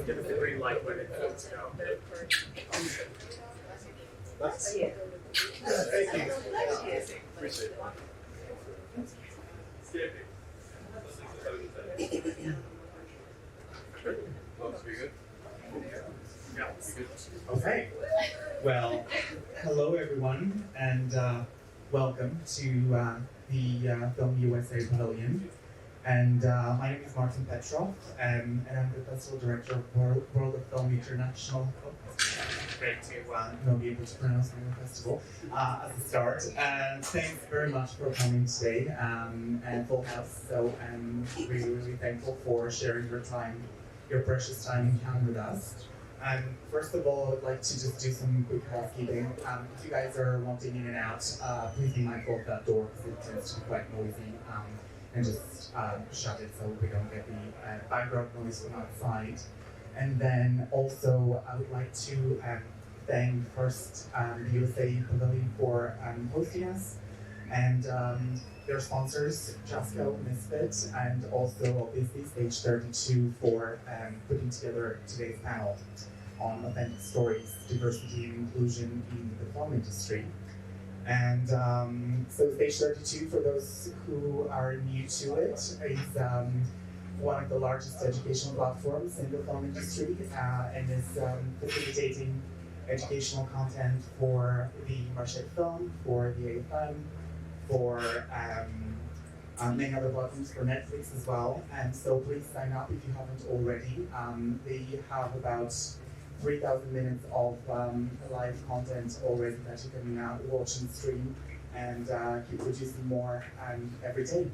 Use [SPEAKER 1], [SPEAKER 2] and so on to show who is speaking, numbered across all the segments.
[SPEAKER 1] give us the green light when it's good to go.
[SPEAKER 2] Thank you. Appreciate it.
[SPEAKER 3] Okay. Well, hello everyone, and welcome to the Film USA Pavilion. And my name is Petrov, and I'm the Festival Director of World of Film International. Great to be able to pronounce my festival at the start. And thanks very much for coming today, and full house. So I'm really, really thankful for sharing your time, your precious time in town with us. And first of all, I'd like to just do some quick housekeeping. If you guys are wanting in and out, please be mindful of that door because it tends to be quite noisy. And just shut it so we don't get the background noise from outside. And then also, I would like to thank first the USA Pavilion for hosting us, and their sponsors, Glasgow, Misfit, and also obviously Stage 32 for putting together today's panel on authentic stories, diversity and inclusion in the film industry. And so Stage 32, for those who are new to it, is one of the largest educational platforms in the film industry and is facilitating educational content for the Marché Film, for the Pham, for many other platforms, for Netflix as well. And so please sign up if you haven't already. They have about 3,000 minutes of live content already that you can watch and stream, and keep producing more every day.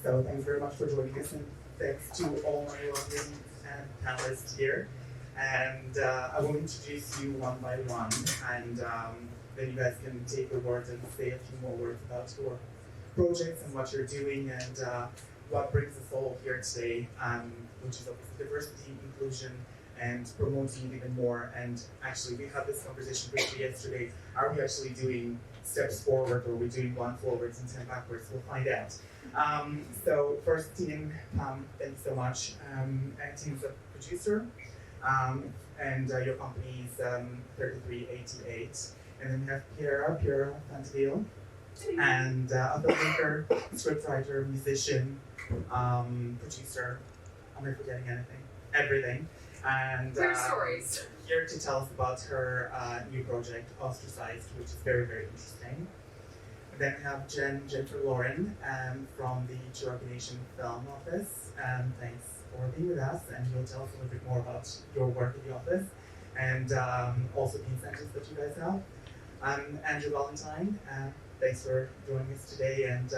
[SPEAKER 3] So thanks very much for joining us, and thanks to all my lovely panelists here. And I will introduce you one by one, and then you guys can take the word and say a few more words about your projects and what you're doing, and what brings us all here today, which is obviously diversity, inclusion, and promoting it even more. And actually, we had this conversation briefly yesterday. Are we actually doing steps forward, or are we doing one forwards and 10 backwards? We'll find out. So first, Thien, thank you so much. And Thien's a producer, and your company is 3388. And then we have Piera Vallentine, and a filmmaker, scriptwriter, musician, producer. Am I forgetting anything? Everything. And
[SPEAKER 4] stories.
[SPEAKER 3] Here to tell us about her new project, Ostracized, which is very, very interesting. And then we have Jennifer Lauren from the Cherokee Nation Film Office. Thanks for being with us, and you'll tell us a little bit more about your work in the office, and also the incentives that you guys have. Andrew Vallentine, thanks for joining us today, and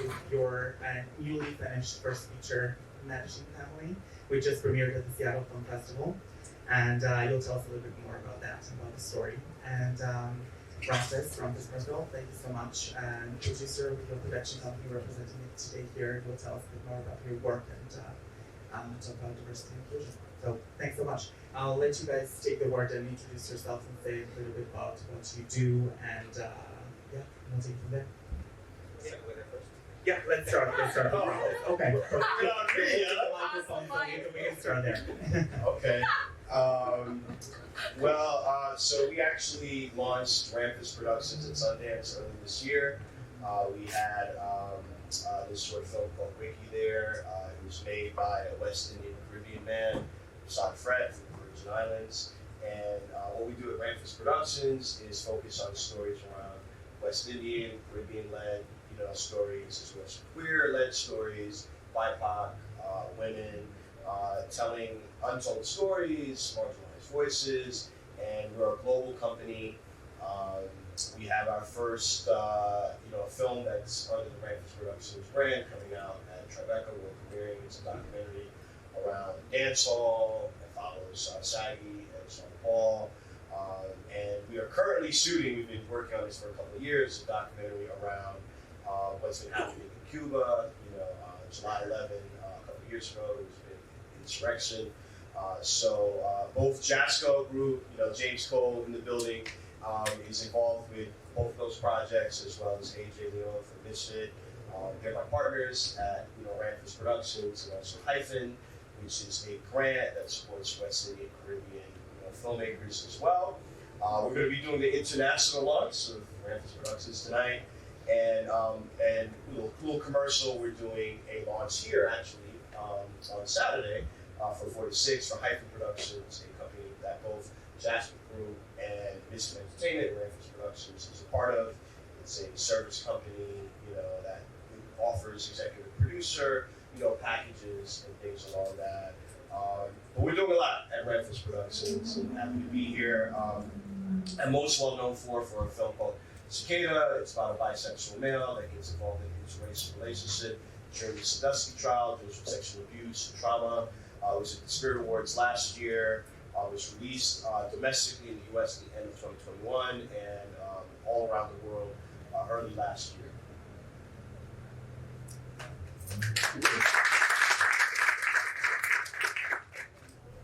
[SPEAKER 3] with your newly finished first feature, Managing Family. We just premiered at the Seattle Film Festival, and you'll tell us a little bit more about that and about the story. And Ramfis Myrthil, thank you so much. And producer with your production company representing it today here, you'll tell us a bit more about your work and talk about diversity and inclusion. So thanks so much. I'll let you guys take the word and introduce yourselves and say a little bit about what you do, and yeah, we'll take it from there. Yeah, let's start. Okay. We can start there.
[SPEAKER 2] Okay. So we actually launched Ramfis Productions at Sundance early this year. We had this short film called Ricky there. It was made by a West Indian Caribbean man, Son Fred from the Virgin Islands. And what we do at Ramfis Productions is focus on stories around West Indian, Caribbean-led, stories, as well as queer-led stories, BIPOC, women, telling untold stories, marginalized voices, and we're a global company. We have our first, film that's under the Ramfis Productions brand coming out at Tribeca. We're premiering. It's a documentary around dancehall. It follows Saggy and Sean Paul. And we are currently shooting, we've been working on this for a couple of years, a documentary around what's been happening in Cuba. July 11, a couple of years ago, there's been insurrection. So both Jasco Group, James Cole in the building, is involved with both of those projects, as well as AJ Leon from Misfit. They're my partners at Ramfis Productions, and also Hyphen, which is a grant that supports West Indian filmmakers as well. We're going to be doing the international launch of Ramfis Productions tonight, and a little commercial. We're doing a launch here actually on Saturday for 46 for Hyphen Productions, a company that both Jasper Group and Mission Entertainment, Ramfis Productions, is a part of. It's a service company, that offers executive producer, packages and things along that. But we're doing a lot at Ramfis Productions, and happy to be here. I'm most well known for a film called Cicada. It's about a bisexual male that gets involved in his race relationship during the Sandusky trial, deals with sexual abuse and trauma. It was at the Spirit Awards last year. It was released domestically in the US at the end of 2021 and all around the world early last year.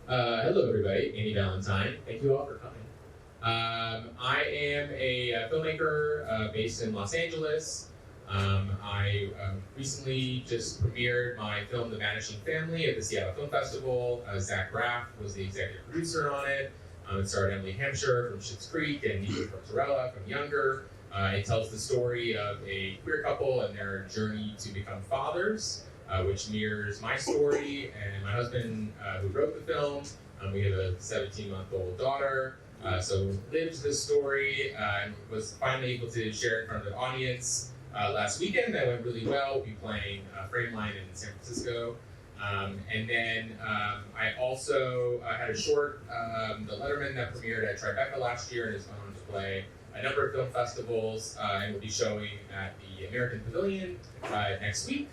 [SPEAKER 4] Hello, everybody. Andy Vallentine. Thank you all for coming. I am a filmmaker based in Los Angeles. I recently just premiered my film, The Vanishing Family, at the Seattle Film Festival. Zach Braff was the executive producer on it. It starred Emily Hampshire from Schitt's Creek and Nico Tortorella from Younger. It tells the story of a queer couple and their journey to become fathers, which mirrors my story and my husband who wrote the film. We have a 17-month-old daughter, so lived this story and was finally able to share it in front of the audience last weekend. That went really well. We'll be playing Frameline in San Francisco. And then I also had a short, The Letterman, that premiered at Tribeca last year and has gone on to play a number of film festivals and will be showing at the American Pavilion next week.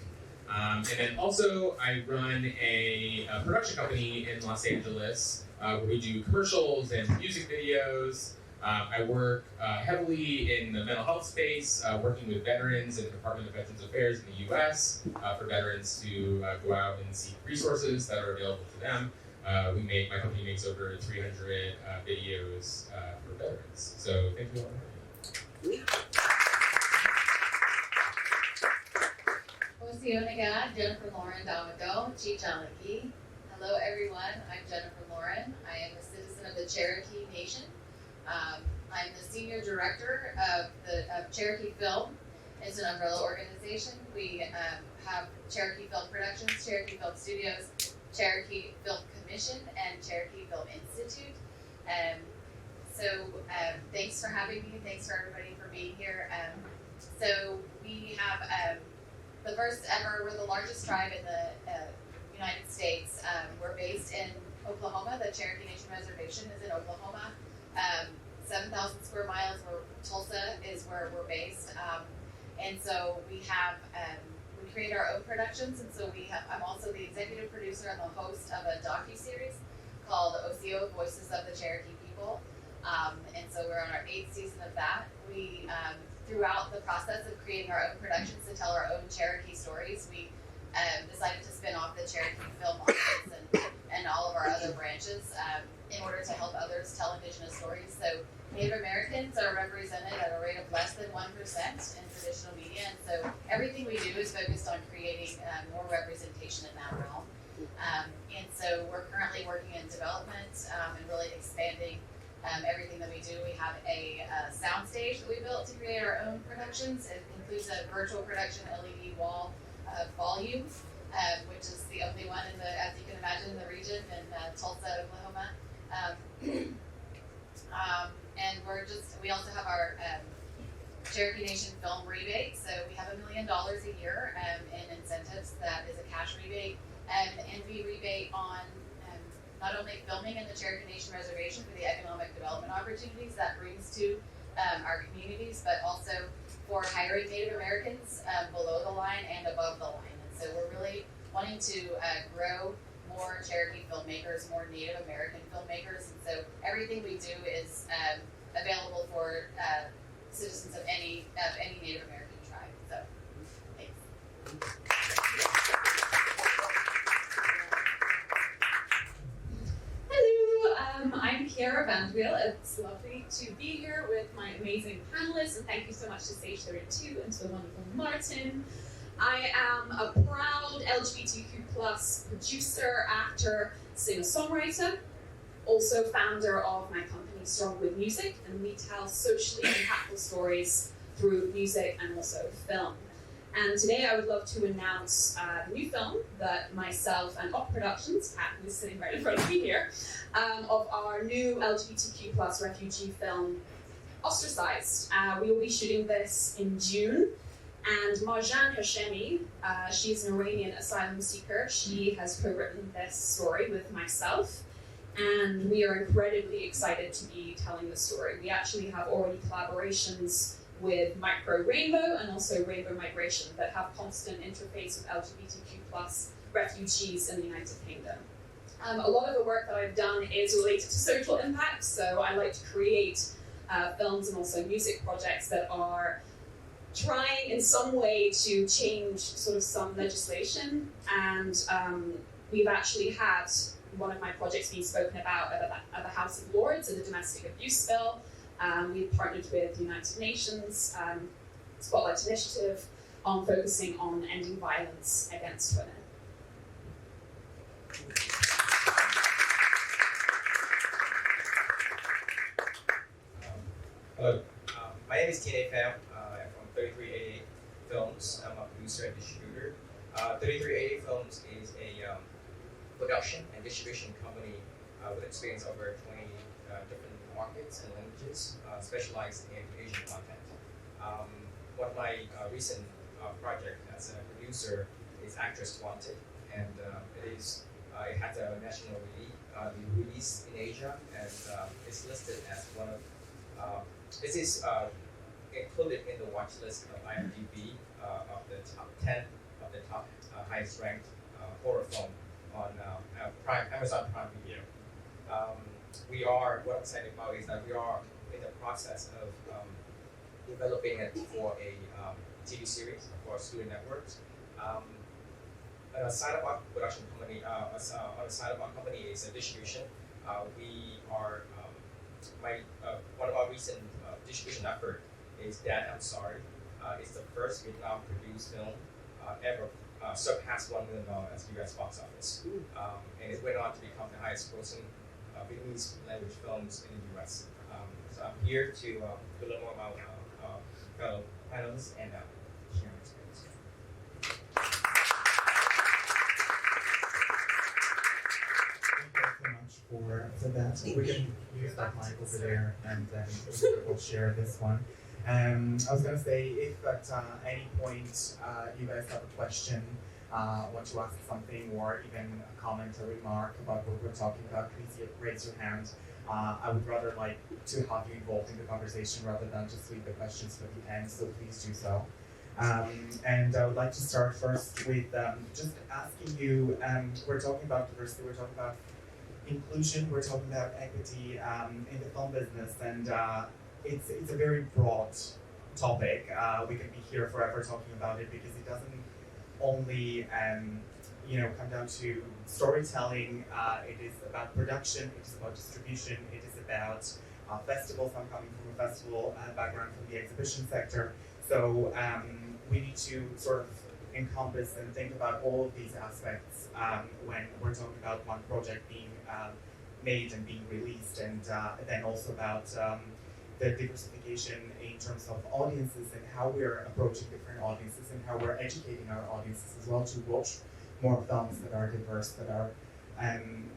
[SPEAKER 4] And then also I run a production company in Los Angeles where we do commercials and music videos. I work heavily in the mental health space, working with veterans in the Department of Veterans Affairs in the US for veterans to go out and seek resources that are available to them. My company makes over 300 videos for veterans. So thank you all for having me.
[SPEAKER 5] Osionega, Jennifer Lauren Damado, Chichalaki. Hello everyone, I'm Jennifer Lauren. I am a citizen of the Cherokee Nation. I'm the senior director of Cherokee Film. It's an umbrella organization. We have Cherokee Film Productions, Cherokee Film Studios, Cherokee Film Commission, and Cherokee Film Institute. Thanks for having me. Thanks for everybody for being here. So we have the first ever, we're the largest tribe in the United States. We're based in Oklahoma. The Cherokee Nation Reservation is in Oklahoma. 7,000 square miles where Tulsa is where we're based. And so we have, we create our own productions. And so I'm also the executive producer and the host of a docuseries called OCO, Voices of the Cherokee People. And so we're on our 8th season of that. We, throughout the process of creating our own productions to tell our own Cherokee stories, we decided to spin off the Cherokee Film Office and all of our other branches in order to help others tell Indigenous stories. So Native Americans are represented at a rate of less than 1% in traditional media, and so everything we do is focused on creating more representation in that realm. And so we're currently working in development and really expanding everything that we do. We have a soundstage that we built to create our own productions. It includes a virtual production LED wall volume, which is the only one as you can imagine, in the region in Tulsa, Oklahoma. And we also have our Cherokee Nation Film Rebate. So we have $1 million a year in incentives. That is a cash rebate. And we rebate on not only filming in the Cherokee Nation Reservation for the economic development opportunities that brings to our communities, but also for hiring Native Americans below the line and above the line. And so we're really wanting to grow more Cherokee filmmakers, more Native American filmmakers. And so everything we do is available for citizens of any Native American tribe. So thanks.
[SPEAKER 6] Hello, I'm Piera from Wiel. It's lovely to be here with my amazing panelists, and thank you so much to Stage 32 and to the wonderful Martin. I am a proud LGBTQ+ producer, actor, singer-songwriter, also founder of my company Strong with Music, and we tell socially impactful stories through music and also film. And today I would love to announce the new film that myself and Op Productions, Kat, who's sitting right in front of me here, of our new LGBTQ plus refugee film, Ostracized. We will be shooting this in June. And Marjan Hashemi, she's an Iranian asylum seeker. She has co-written this story with myself. And we are incredibly excited to be telling the story. We actually have already collaborations with Micro Rainbow and also Rainbow Migration that have constant interface with LGBTQ plus refugees in the United Kingdom. A lot of the work that I've done is related to social impact, so I like to create films and also music projects that are trying in some way to change sort of some legislation, and we've actually had one of my projects being spoken about at the House of Lords in the domestic abuse bill. We've partnered with the United Nations Spotlight Initiative on focusing on ending violence against women.
[SPEAKER 7] Hello, my name is Pham. I'm from 3388 Films. I'm a producer and distributor. 3388 Films is a production and distribution company with experience over 20 different markets and languages, specialized in Asian content. One of my recent project as a producer is Actress Wanted, and it has a national release in Asia, and it's listed as one of this is included in the watch list of IMDb of the top 10 of the top highest ranked horror film on Amazon Prime Video. What I'm excited about is that we are in the process of developing it for a TV series for student networks. On the side of our production company, on the side of our company is a distribution. We are one of our recent distribution effort is Dad, I'm Sorry. It's the first Vietnam produced film ever surpassed $1 million at the US box office. And it went on to become the highest grossing Vietnamese language films in the US. So I'm here to learn more about fellow panelists and share my experience.
[SPEAKER 3] Thank you so much for that. We can use that mic over there, and then we'll share this one. I was going to say, if at any point you guys have a question, want to ask something, or even a comment or remark about what we're talking about, please raise your hand. I would rather like to have you involved in the conversation rather than just leave the questions for the end, so please do so. And I would like to start first with just asking you, we're talking about diversity, we're talking about inclusion, we're talking about equity in the film business, and it's a very broad topic. We can be here forever talking about it because it doesn't only come down to storytelling. It is about production, it is about distribution, it is about festivals. I'm coming from a festival background from the exhibition sector, so we need to sort of encompass and think about all of these aspects when we're talking about one project being made and being released, and then also about the diversification in terms of audiences and how we're approaching different audiences and how we're educating our audiences as well to watch more films that are diverse, that are and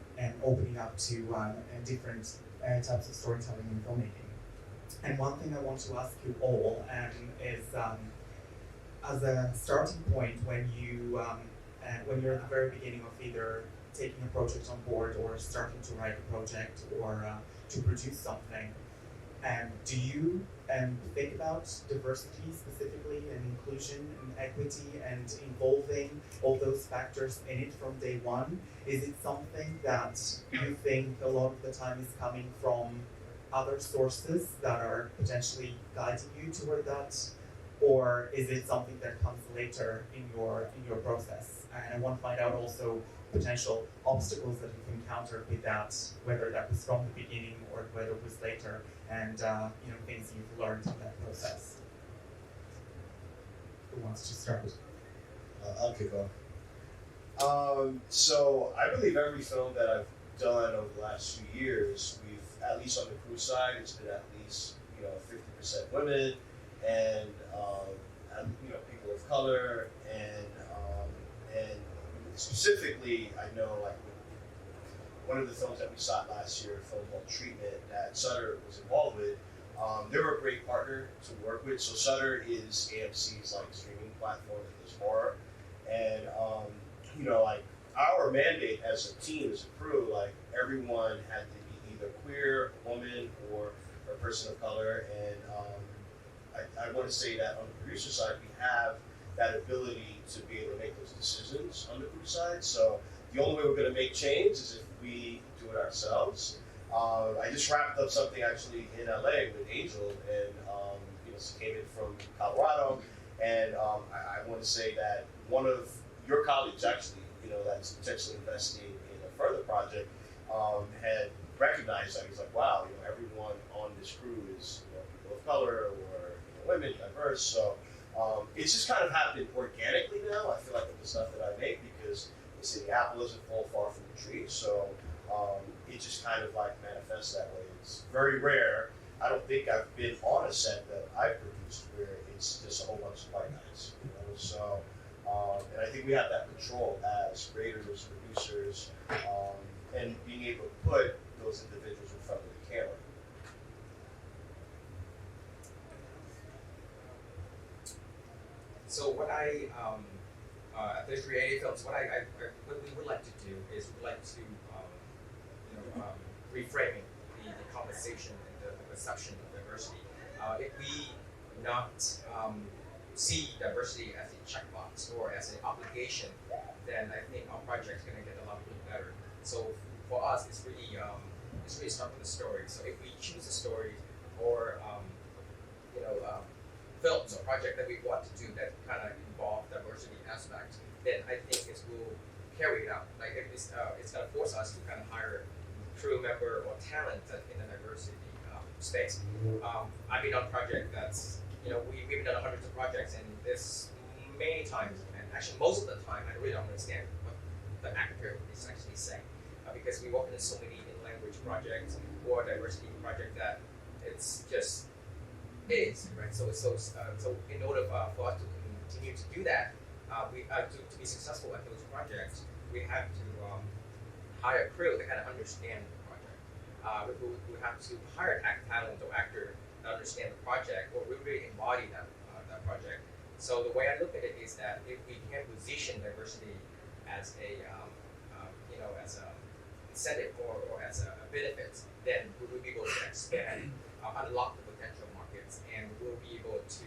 [SPEAKER 3] opening up to different types of storytelling and filmmaking. And one thing I want to ask you all is, as a starting point, when you're at the very beginning of either taking a project on board or starting to write a project or to produce something, do you think about diversity specifically and inclusion and equity and involving all those factors in it from day one? Is it something that you think a lot of the time is coming from other sources that are potentially guiding you toward that? Or is it something that comes later in your process? And I want to find out also potential obstacles that you've encountered with that, whether that was from the beginning or whether it was later, and things you've learned in that process. Who wants to start?
[SPEAKER 2] I'll kick off. So I believe every film that I've done over the last few years, we've, at least on the crew side, it's been at least 50% women and people of color and specifically, I know like one of the films that we shot last year, a film called Treatment that Sutter was involved with. They were a great partner to work with. So Sutter is AMC's like streaming platform that does horror, and like our mandate as a team, as a crew, like everyone had to be either queer, a woman, or a person of color. And I want to say that on the producer side, we have that ability to be able to make those decisions on the crew side. So the only way we're going to make change is if we do it ourselves. I just wrapped up something actually in LA with Angel, and she came in from Colorado, and I want to say that one of your colleagues actually, that's potentially investing in a further project, had recognized that. He's like, wow, everyone on this crew is people of color or women, diverse. So it's just kind of happened organically now. I feel like with the stuff that I make, because the city apple doesn't fall far from the tree. So it just kind of like manifests that way. It's very rare. I don't think I've been on a set that I've produced where it's just a whole bunch of white guys. So and I think we have that control as creators, producers, and being able to put those individuals in front of the camera.
[SPEAKER 7] So what at 3380 Films, what we would like to do is we'd like to reframing the conversation and the perception of diversity. If we not see diversity as a checkbox or as an obligation, then I think our project is going to get a lot better. So for us, it's really start with the story. So if we choose a story or films or project that we want to do that kind of involve diversity aspect, then I think it will carry it out. Like it's going to force us to kind of hire crew member or talent in the diversity space. I've been on a project that's, we've been on hundreds of projects, and this many times, and actually most of the time, I really don't understand what the actor is actually saying, because we work in so many in-language projects or diversity project that it's just is, right? So in order for us to continue to do that, to be successful at those projects, we have to hire a crew that kind of understand the project. We have to hire talent or actor that understand the project or really embody that project. So the way I look at it is that if we can position diversity as a as a incentive or as a benefit, then we will be able to expand, unlock the potential markets, and we'll be able to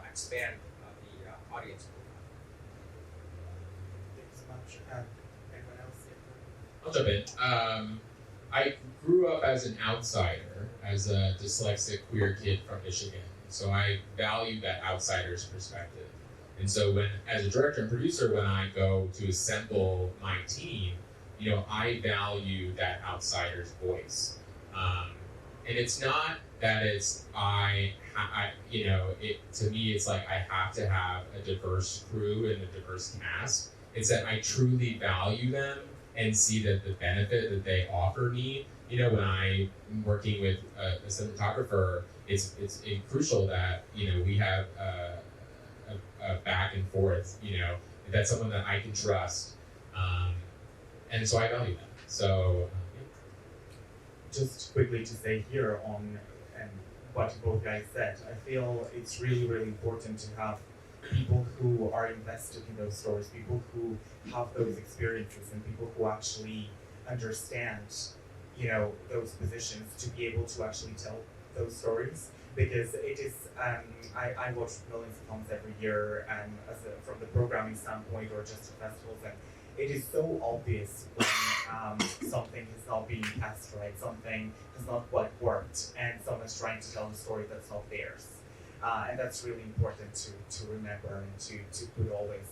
[SPEAKER 7] expand the audience pool.
[SPEAKER 3] Thanks so much. Anyone else?
[SPEAKER 4] I'll jump in. I grew up as an outsider, as a dyslexic queer kid from Michigan. So I value that outsider's perspective. And so as a director and producer, when I go to assemble my team, I value that outsider's voice. And it's not that to me, it's like I have to have a diverse crew and a diverse cast. It's that I truly value them and see that the benefit that they offer me. When I'm working with a cinematographer, it's crucial that we have a back and forth. That's someone that I can trust, and so I value that. So,
[SPEAKER 3] just quickly to say here on what both guys said, I feel it's really, really important to have people who are invested in those stories, people who have those experiences, and people who actually understand, those positions to be able to actually tell those stories. Because it is, I watch millions of films every year, and from the programming standpoint or just festivals, and it is so obvious when something has not been cast right, something has not quite worked, and someone's trying to tell a story that's not theirs. And that's really important to remember and to put always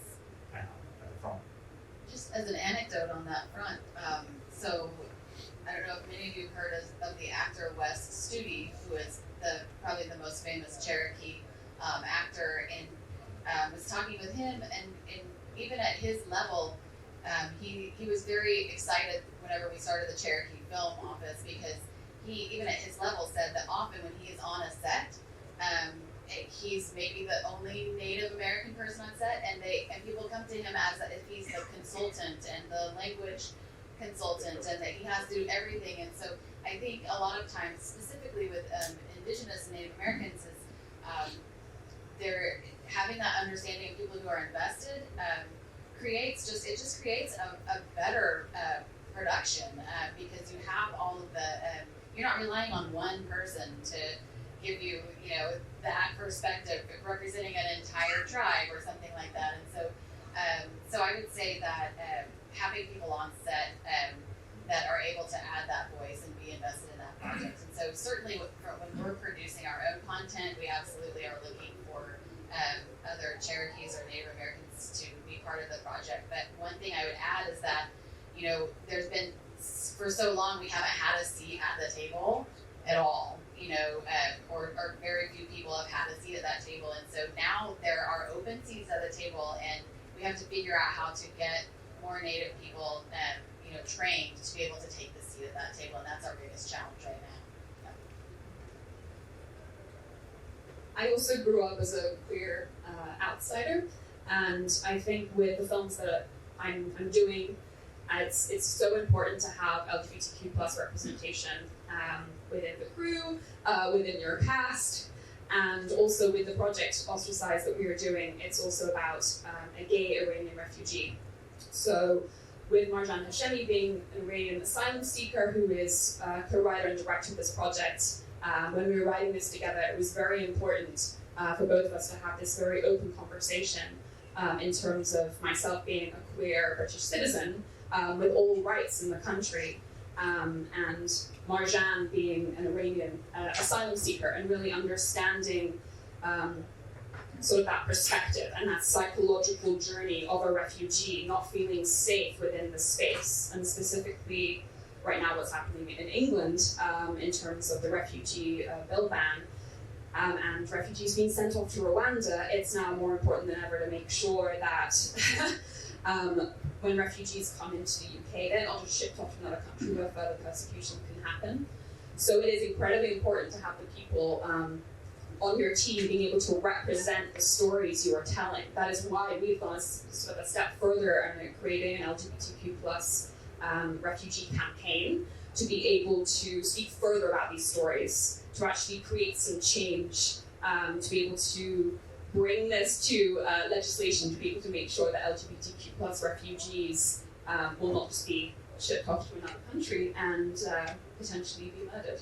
[SPEAKER 3] at the front.
[SPEAKER 5] Just as an anecdote on that front, so I don't know if many of you have heard of the actor Wes Studi, who is probably the most famous Cherokee actor, and was talking with him, and even at his level, he was very excited whenever we started the Cherokee Film Office because he, even at his level, said that often when he is on a set, he's maybe the only Native American person on set, and people come to him as if he's the consultant and the language consultant, and that he has to do everything. And so I think a lot of times, specifically with Indigenous and Native Americans, is they're having that understanding of people who are invested creates a better production because you have all of the you're not relying on one person to give you that perspective representing an entire tribe or something like that. And so I would say that having people on set that are able to add that voice and be invested in that project. And so certainly when we're producing our own content, we absolutely are looking for other Cherokees or Native Americans to be part of the project. But one thing I would add is that, there's been, for so long, we haven't had a seat at the table at all, or very few people have had a seat at that table. And so now there are open seats at the table, and we have to figure out how to get more Native people, trained to be able to take the seat at that table. And that's our biggest challenge right now.
[SPEAKER 6] I also grew up as a queer outsider, and I think with the films that I'm doing, it's so important to have LGBTQ plus representation within the crew, within your cast, and also with the project Ostracize that we are doing, it's also about a gay Iranian refugee. So with Marjan Hashemi being an Iranian asylum seeker who is co-writer and director of this project, when we were writing this together, it was very important for both of us to have this very open conversation in terms of myself being a queer British citizen with all rights in the country, and Marjan being an Iranian asylum seeker, and really understanding sort of that perspective and that psychological journey of a refugee not feeling safe within the space, and specifically right now what's happening in England in terms of the refugee bill ban and refugees being sent off to Rwanda. It's now more important than ever to make sure that when refugees come into the UK, they're not just shipped off to another country where further persecution can happen. So it is incredibly important to have the people on your team being able to represent the stories you are telling. That is why we've gone sort of a step further and creating an LGBTQ plus refugee campaign to be able to speak further about these stories, to actually create some change, to be able to bring this to legislation, to be able to make sure that LGBTQ plus refugees will not just be shipped off to another country and potentially be murdered.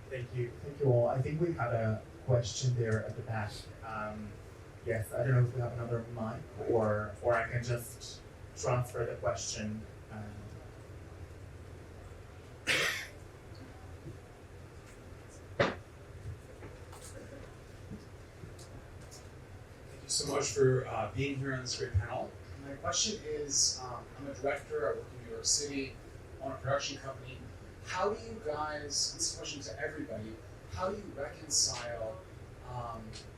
[SPEAKER 3] Thank you all. I think we had a question there at the back. Yes, I don't know if we have another mic, or I can just transfer the question.
[SPEAKER 8] Thank you so much for being here on this great panel. My question is, I'm a director, I work in New York City, on a production company. How do you guys, this is a question to everybody, how do you reconcile,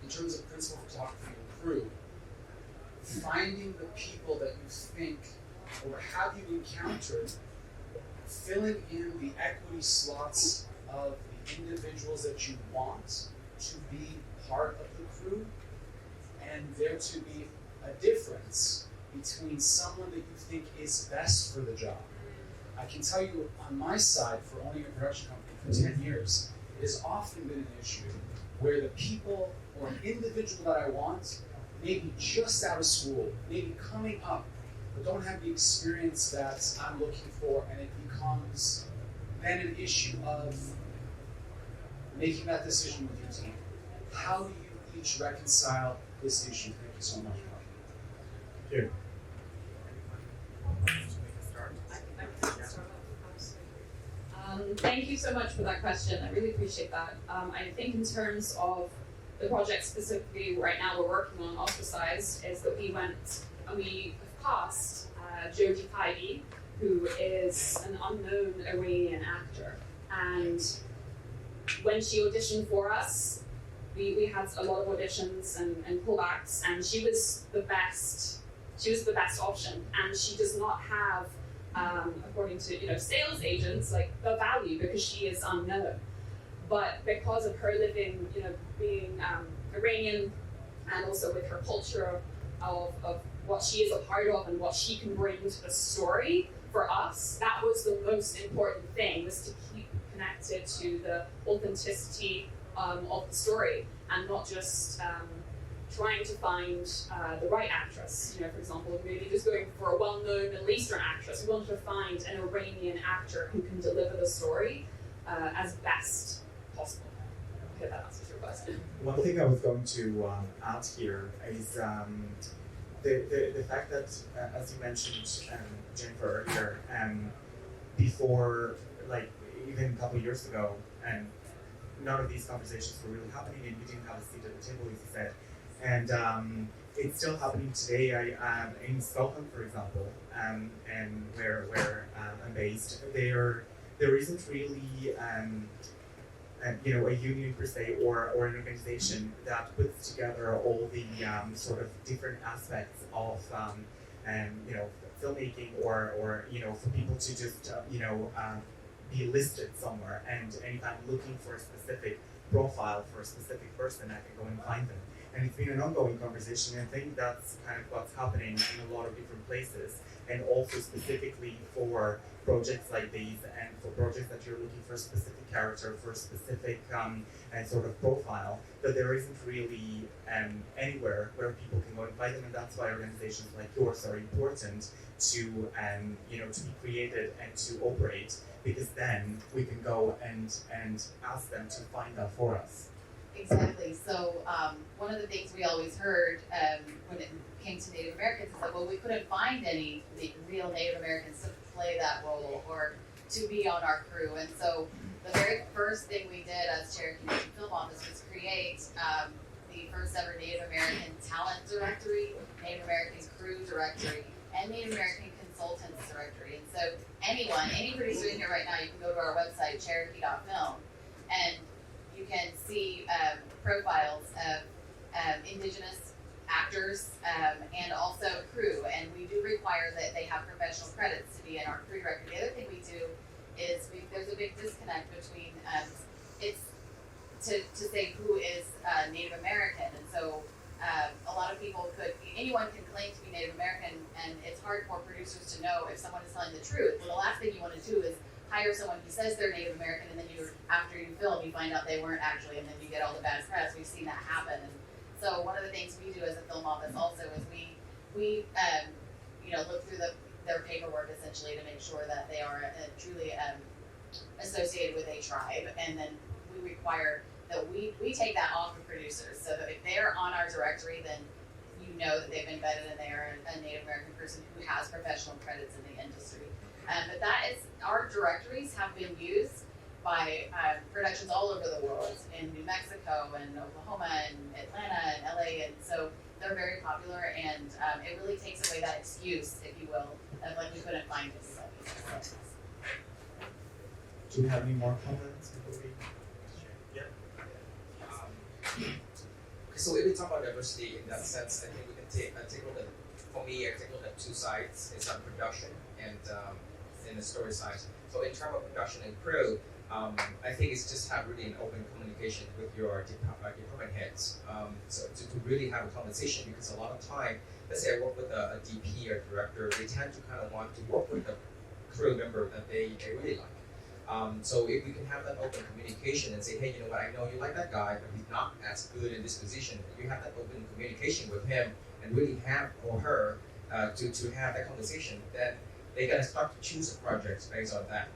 [SPEAKER 8] in terms of principal photography and crew, finding the people that you think, or have you encountered, filling in the equity slots of the individuals that you want to be part of the crew, and there to be a difference between someone that you think is best for the job. I can tell you on my side, for owning a production company for 10 years, it has often been an issue where the people or an individual that I want may be just out of school, maybe coming up, but don't have the experience that I'm looking for, and it becomes then an issue of making that decision with your team. How do you each reconcile this issue? Thank you so much.
[SPEAKER 3] Thank you.
[SPEAKER 6] Thank you so much for that question. I really appreciate that. I think in terms of the project specifically right now we're working on Ostracized, is that we went and we cast Jodie Piebe, who is an unknown Iranian actor. And when she auditioned for us, we had a lot of auditions and pullbacks, and she was the best she was the best option, and she does not have, according to sales agents, like the value because she is unknown. But because of her living, being Iranian, and also with her culture of what she is a part of and what she can bring to the story, for us, that was the most important thing, was to keep connected to the authenticity of the story and not just trying to find the right actress. For example, maybe just going for a well-known Middle Eastern actress. We wanted to find an Iranian actor who can deliver the story as best possible. I hope that answers your question.
[SPEAKER 3] One thing I was going to add here is the fact that, as you mentioned, Jennifer, earlier, before, like, even a couple of years ago, none of these conversations were really happening, and you didn't have a seat at the table, as you said. And it's still happening today. In Scotland, for example, and where I'm based, there isn't really a union per se or an organization that puts together all the sort of different aspects of filmmaking or for people to just be listed somewhere, and if I'm looking for a specific profile for a specific person, I can go and find them. And it's been an ongoing conversation, and I think that's kind of what's happening in a lot of different places, and also specifically for projects like these, and for projects that you're looking for a specific character, for a specific sort of profile, that there isn't really anywhere where people can go and find them, and that's why organizations like yours are important to to be created and to operate, because then we can go and ask them to find that for us.
[SPEAKER 5] Exactly. So one of the things we always heard when it came to Native Americans is that, well, we couldn't find any real Native Americans to play that role or to be on our crew. And so the very first thing we did as Cherokee Nation Film Office was create the first ever Native American talent directory, Native American crew directory, and Native American consultants directory. And so any producer in here right now, you can go to our website, cherokee.film, and you can see profiles of Indigenous actors and also crew, and we do require that they have professional credits to be in our crew directory. The other thing we do is there's a big disconnect between it's to say who is Native American, and so a lot of people anyone can claim to be Native American, and it's hard for producers to know if someone is telling the truth. Well, the last thing you want to do is hire someone who says they're Native American, and then after you film, you find out they weren't actually, and then you get all the bad press. We've seen that happen. And so one of the things we do as a film office also is we look through their paperwork essentially to make sure that they are truly associated with a tribe, and then we require that we take that off of producers, so that if they're on our directory, then you know that they've been vetted and they are a Native American person who has professional credits in the industry. But our directories have been used by productions all over the world, in New Mexico and Oklahoma and Atlanta and LA, and so they're very popular, and it really takes away that excuse, if you will, of like we couldn't find anybody.
[SPEAKER 3] Do you have any more comments before we?
[SPEAKER 7] So if we talk about diversity in that sense, I think we can take a look at, for me, I take a look at two sides. It's on production and in the story side. So in terms of production and crew, I think it's just have really an open communication with your department heads. So to really have a conversation, because a lot of time, let's say I work with a DP or director, they tend to kind of want to work with a crew member that they really like. So if we can have that open communication and say, hey, you know what, I know you like that guy, but he's not as good in this position. You have that open communication with him and really have, or her, to have that conversation, then they're gonna start to choose a project based on that.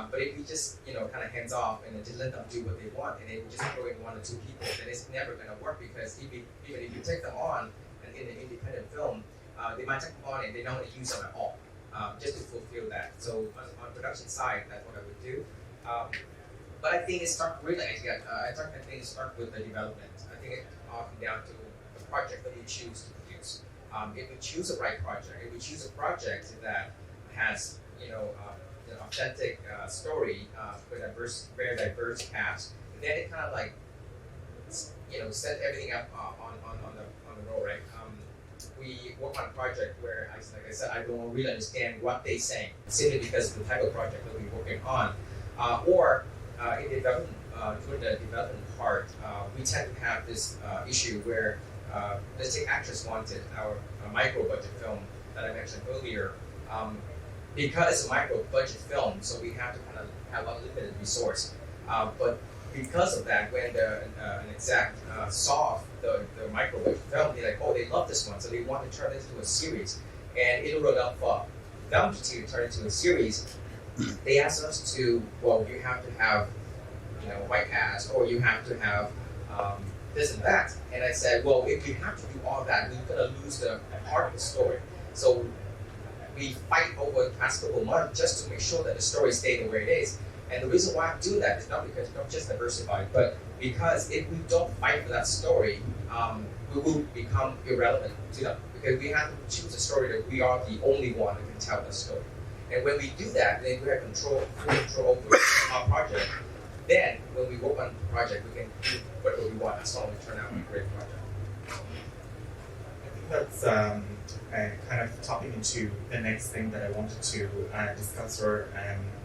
[SPEAKER 7] But if we just, kind of hands off and then just let them do what they want, and then we just throw in one or two people, then it's never gonna work, because even if you take them on and in an independent film, they might take them on and they don't want to use them at all. Just to fulfill that. So on production side, that's what I would do. But I think it starts really, I think it starts with the development. I think it all comes down to the project that you choose to produce. If we choose the right project, if we choose a project that has, an authentic story with a very diverse cast, then it kind of like, set everything up on the roll, right? we work on a project where, like I said, I don't really understand what they saying, simply because of the type of project that we're working on. In the development, during the development part, we tend to have this issue where, let's say Actress Wanted, our micro budget film that I mentioned earlier. Because it's a micro budget film, so we have to kind of have unlimited resource. But because of that, when an exec saw the micro budget film, they're like, oh, they love this one, so they want to turn it into a series. And in order for them to turn it into a series, they asked us to, well, you have to have, white cast, or you have to have this and that. And I said, well, if you have to do all that, we're going to lose the heart of the story. So we fight over the past couple of months just to make sure that the story stays the way it is. And the reason why I do that is not because we're not just diversified, but because if we don't fight for that story, we will become irrelevant to them. Because we have to choose a story that we are the only one that can tell the story. And when we do that, then we have full control over our project. Then, when we work on the project, we can do whatever we want as long as we turn out a great project.
[SPEAKER 3] I think that's kind of tapping into the next thing that I wanted to discuss or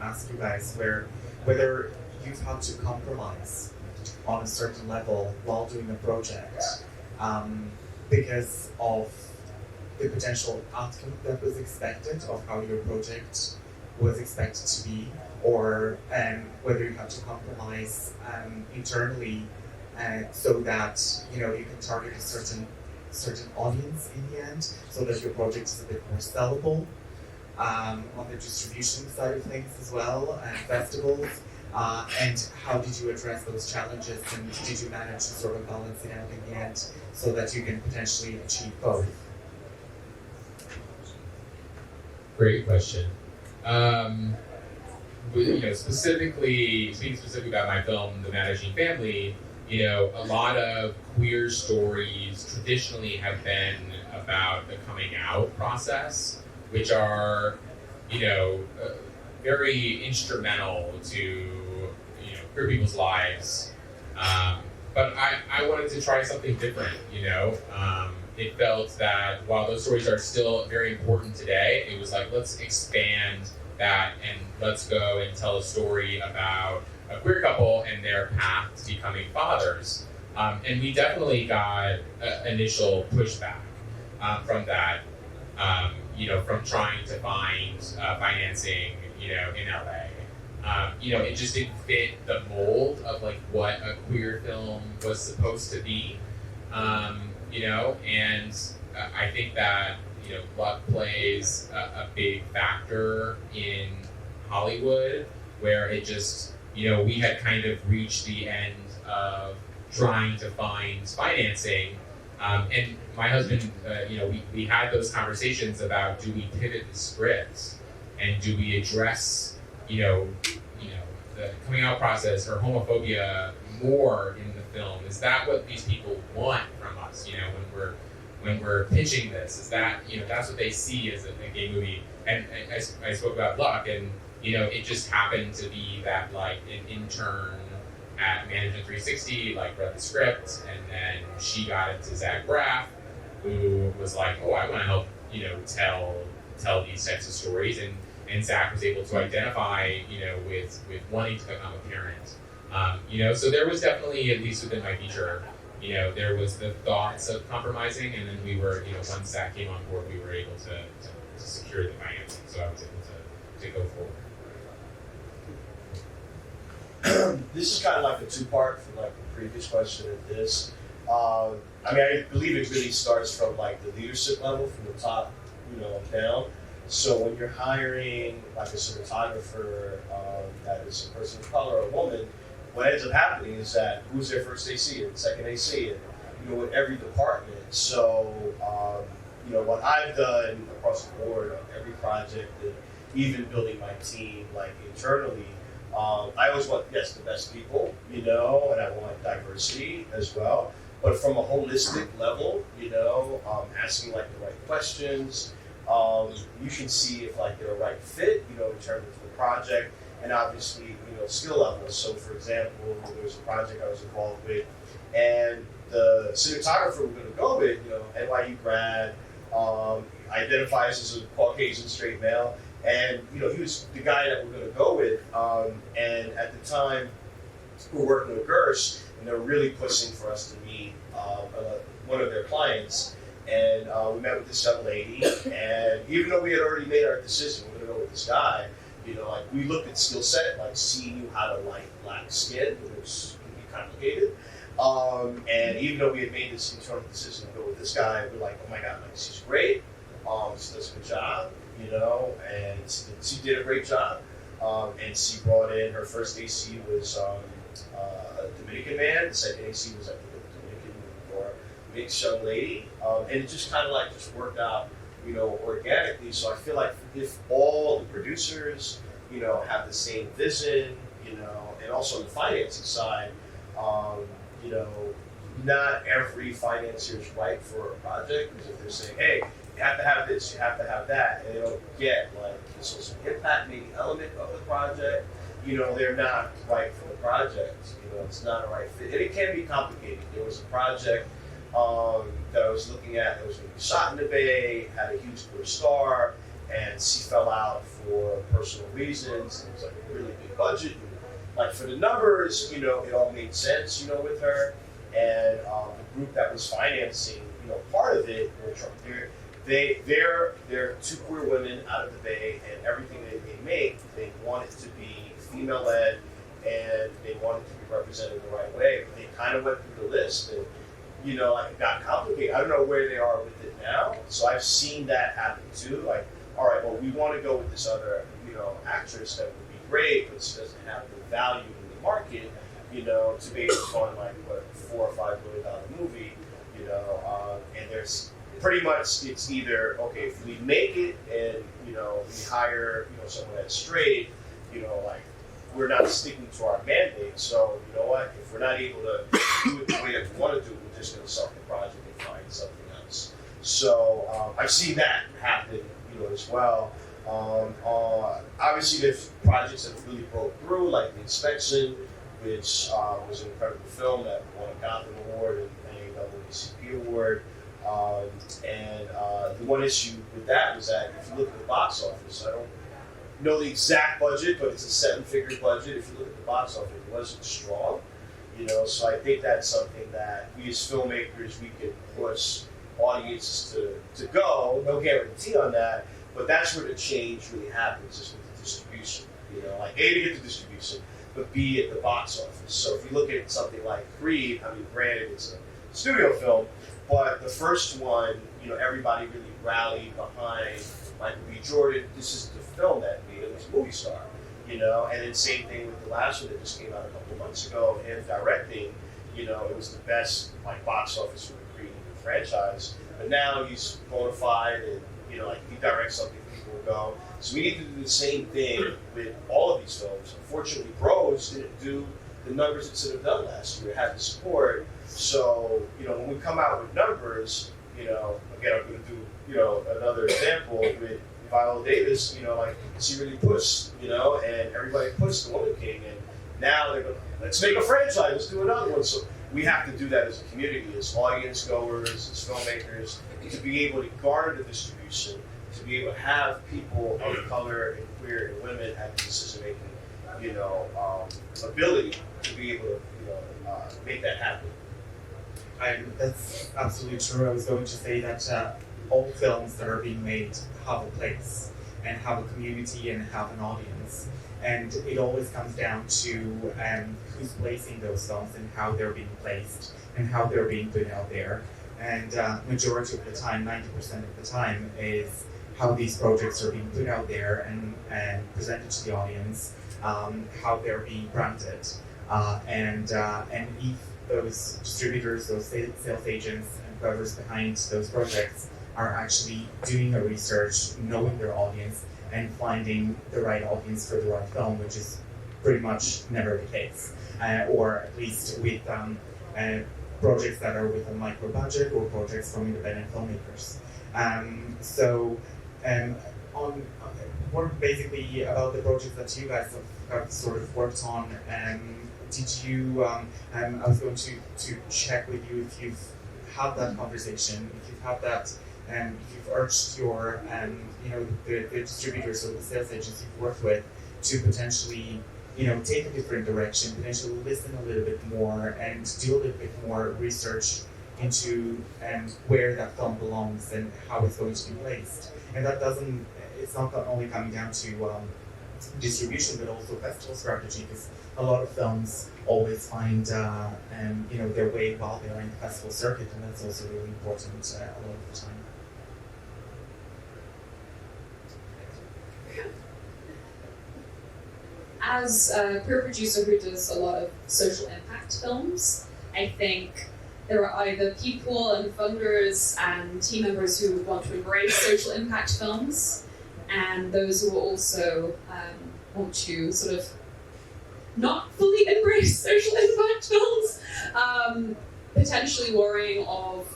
[SPEAKER 3] ask you guys, whether you've had to compromise on a certain level while doing a project because of the potential outcome that was expected of how your project was expected to be, or whether you have to compromise internally so that you can target a certain audience in the end, so that your project is a bit more sellable. On the distribution side of things as well, and festivals, and how did you address those challenges, and did you manage to sort of balance it out in the end so that you can potentially achieve both?
[SPEAKER 4] Great question. Speaking specifically about my film, The Managing Family, a lot of queer stories traditionally have been about the coming out process, which are, very instrumental to, queer people's lives. But I wanted to try something different, It felt that while those stories are still very important today, it was like, let's expand that and let's go and tell a story about a queer couple and their path to becoming fathers. And we definitely got initial pushback from that, from trying to find financing, in LA. It just didn't fit the mold of like what a queer film was supposed to be, and I think that, luck plays a big factor in Hollywood, where it just, we had kind of reached the end of trying to find financing. And my husband, we had those conversations about, do we pivot the script and do we address, the coming out process or homophobia more in the film? Is that what these people want from us? When we're pitching this, is that that's what they see as a gay movie? And I spoke about luck, and it just happened to be that like an intern at Management 360 like read the script, and then she got it to Zach Braff, who was like, oh, I want to help tell these types of stories, and Zach was able to identify with wanting to become a parent. So there was definitely, at least within my feature, there was the thoughts of compromising, and then we were, once Zach came on board, we were able to secure the financing, so I was able to go forward.
[SPEAKER 2] This is kind of like a two-part from like the previous question and this. I believe it really starts from like the leadership level, from the top, down. So when you're hiring like a cinematographer that is a person of color or a woman, what ends up happening is that who's there first they see it, second they see it, with every department. So, what I've done across the board on every project, and even building my team like internally, I always want, yes, the best people, and I want diversity as well. But from a holistic level, asking like the right questions, you can see if like they're a right fit, in terms of the project, and obviously, skill levels. So for example, there was a project I was involved with, and the cinematographer we're going to go with, NYU grad, identifies as a Caucasian straight male, and he was the guy that we're going to go with. And at the time, we were working with Gersh, and they were really pushing for us to meet one of their clients. And we met with this young lady, and even though we had already made our decision, we're going to go with this guy. We looked at skill set, like she knew how to light black skin, which can be complicated. And even though we had made this internal decision to go with this guy, we're like, oh my God, she's great. She does a good job, and she did a great job. And she brought in her first AC was a Dominican man. The second AC was, I think, a Dominican or mixed young lady. And it just kind of just worked out, organically. So I feel like if all the producers, have the same vision, and also on the financing side, not every financier is right for a project, because if they're saying, hey, you have to have this, you have to have that, and they don't get the social impact, maybe element of the project, they're not right for the project. It's not a right fit. And it can be complicated. There was a project that I was looking at that was going to be shot in the Bay, had a huge clear star, and she fell out for personal reasons. It was a really big budget. And, for the numbers, it all made sense, with her. And the group that was financing, part of it, they're two queer women out of the Bay, and everything that they make, they want it to be female-led, and they want it to be represented the right way. But they kind of went through the list, and it got complicated. I don't know where they are with it now. So I've seen that happen too. All right, well, we want to go with this other, actress that would be great, but she doesn't have the value in the market, to be able to fund $4 or $5 billion movie, and there's pretty much it's either if we make it and we hire someone that's straight, we're not sticking to our mandate. So you know what? If we're not able to do it the way that we want to do it, we're just going to stop the project and find something else. So I've seen that happen, as well. Obviously, there's projects that really broke through, like The Inspection, which was an incredible film that won a Gotham Award and a NAACP award. And the one issue with that was that if you look at the box office, I don't know the exact budget, but it's a 7-figure budget. If you look at the box office, it wasn't strong, So I think that's something that we as filmmakers, we can push audiences to go. No guarantee on that, but that's where the change really happens, is with the distribution. A, to get the distribution, but B, at the box office. So if you look at something like Creed, granted it's a studio film, but the first one, everybody really rallied behind Michael B. Jordan. This is the film that made him a movie star, and then same thing with the last one that just came out a couple months ago, him directing, it was the best box office for the Creed franchise. But now he's bona fide, and he directs something people will go. So we need to do the same thing with all of these films. Unfortunately, Bros didn't do the numbers it should have done last year. It had the support. So when we come out with numbers, again, I'm going to do another example with Viola Davis. She really pushed, and everybody pushed The Woman King, and now they're going, let's make a franchise. Let's do another one. So we have to do that as a community, as audience goers, as filmmakers, to be able to garner the distribution, to be able to have people of color and queer and women have decision-making, ability to be able to, make that happen.
[SPEAKER 3] That's absolutely true. I was going to say that all films that are being made have a place and have a community and have an audience. And it always comes down to who's placing those films and how they're being placed and how they're being put out there. And majority of the time, 90% of the time, is how these projects are being put out there and presented to the audience, how they're being branded, and if those distributors, those sales agents, and whoever's behind those projects are actually doing a research, knowing their audience, and finding the right audience for the right film, which is pretty much never the case, or at least with projects that are with a micro budget or projects from independent filmmakers. On more basically about the projects that you guys have sort of worked on, did you? I was going to check with you if you've had that conversation, if you've had that if you've urged your, the distributors or the sales agents you've worked with to potentially, take a different direction, potentially listen a little bit more and do a little bit more research into where that film belongs and how it's going to be placed. And that it's not only coming down to distribution, but also festival strategy, because a lot of films always find their way while they're in the festival circuit, and that's also really important a lot of the time.
[SPEAKER 6] As a queer producer who does a lot of social impact films, I think there are either people and funders and team members who want to embrace social impact films, and those who also want to sort of not fully embrace social impact films, potentially worrying of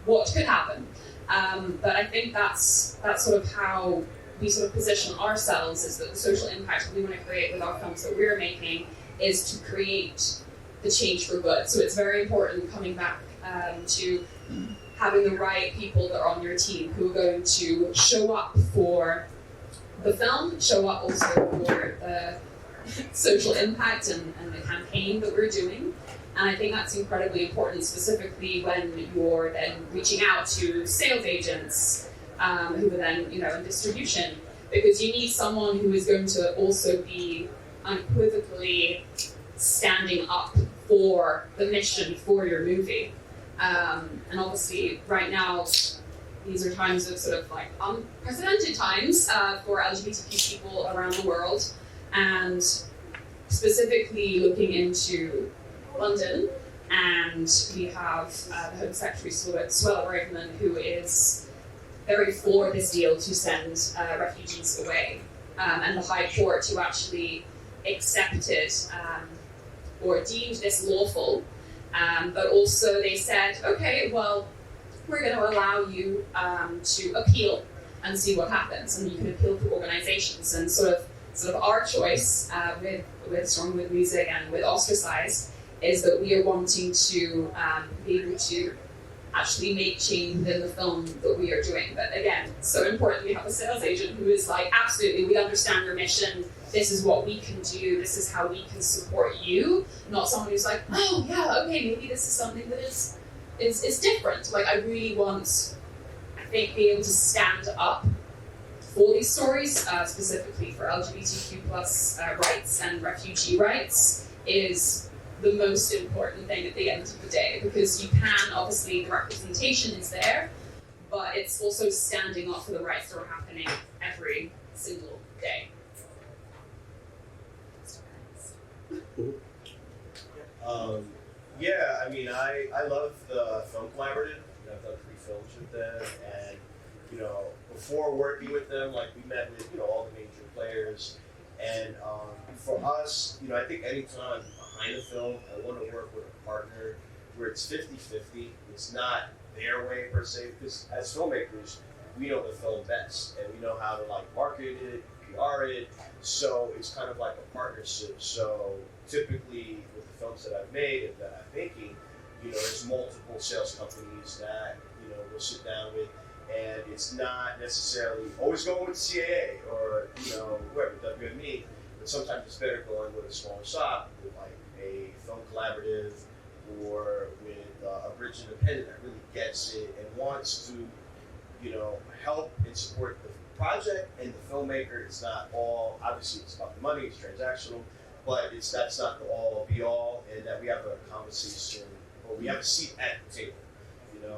[SPEAKER 6] what could happen. But I think that's sort of how we sort of position ourselves, is that the social impact that we want to create with our films that we're making is to create the change for good. So it's very important, coming back to having the right people that are on your team who are going to show up for the film, show up also for the social impact and the campaign that we're doing. And I think that's incredibly important, specifically when you're then reaching out to sales agents who are then, in distribution, because you need someone who is going to also be unequivocally standing up for the mission for your movie. And obviously, right now, these are times of sort of like unprecedented times for LGBTQ people around the world, and specifically looking into London, and we have the Home Secretary Suella Braverman, who is very for this deal to send refugees away, and the High Court who actually accepted or deemed this lawful, but also they said, okay, well, we're going to allow you to appeal and see what happens, and you can appeal to organizations. And sort of our choice with Strong with Music and with Ostracized is that we are wanting to be able to actually make change within the film that we are doing. But again, so important, we have a sales agent who is like, absolutely, we understand your mission, this is what we can do, this is how we can support you. Not someone who's like, oh yeah, okay, maybe this is something that is different. Like, I really want, I think, being able to stand up for these stories, specifically for LGBTQ plus rights and refugee rights, is the most important thing at the end of the day, because you can, obviously, the representation is there, but it's also standing up for the rights that are happening every single day.
[SPEAKER 2] Yeah, I mean, I love the Film Collaborative. I've done 3 films with them, and before working with them, like, we met with all the major players, and for us, I think anytime behind a film, I want to work with a partner where it's 50-50. It's not their way per se, because as filmmakers, we know the film best, and we know how to market it, PR it. So it's kind of like a partnership. So typically with the films that I've made and that I'm making, there's multiple sales companies that we'll sit down with, and it's not necessarily always going with CAA or whoever, WME, but sometimes it's better going with a smaller shop, with a film collaborative, or with a bridge independent that really gets it and wants to help and support the project and the filmmaker. It's not all, obviously it's about the money, it's transactional, but that's not the all be all, and that we have a conversation, or we have a seat at the table.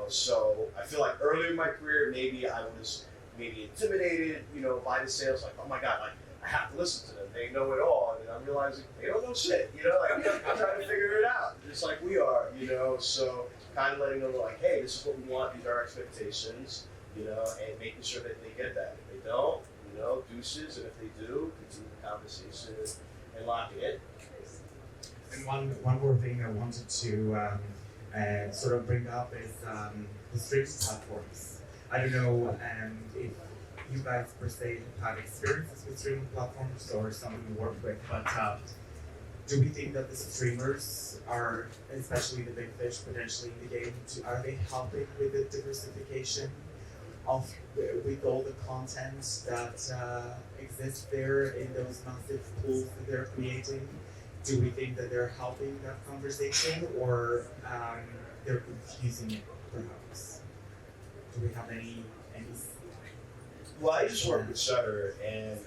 [SPEAKER 2] So I feel like earlier in my career, maybe I was intimidated, by the sales, like, oh my God, I have to listen to them, they know it all, and then I'm realizing they don't know shit, I'm trying to figure it out, just like we are, so kind of letting them know, like, hey, this is what we want, these are our expectations, and making sure that they get that. If they don't, deuces, and if they do, continue the conversation and lock it in.
[SPEAKER 3] And one more thing I wanted to sort of bring up is the streaming platforms. I don't know if you guys per se have had experiences with streaming platforms or someone you work with, but do we think that the streamers are, especially the big fish potentially in the game, are they helping with the diversification with all the content that exists there in those massive pools that they're creating, do we think that they're helping that conversation, or they're confusing it, perhaps? Do we have any?
[SPEAKER 2] Well, I just work with Shutter, and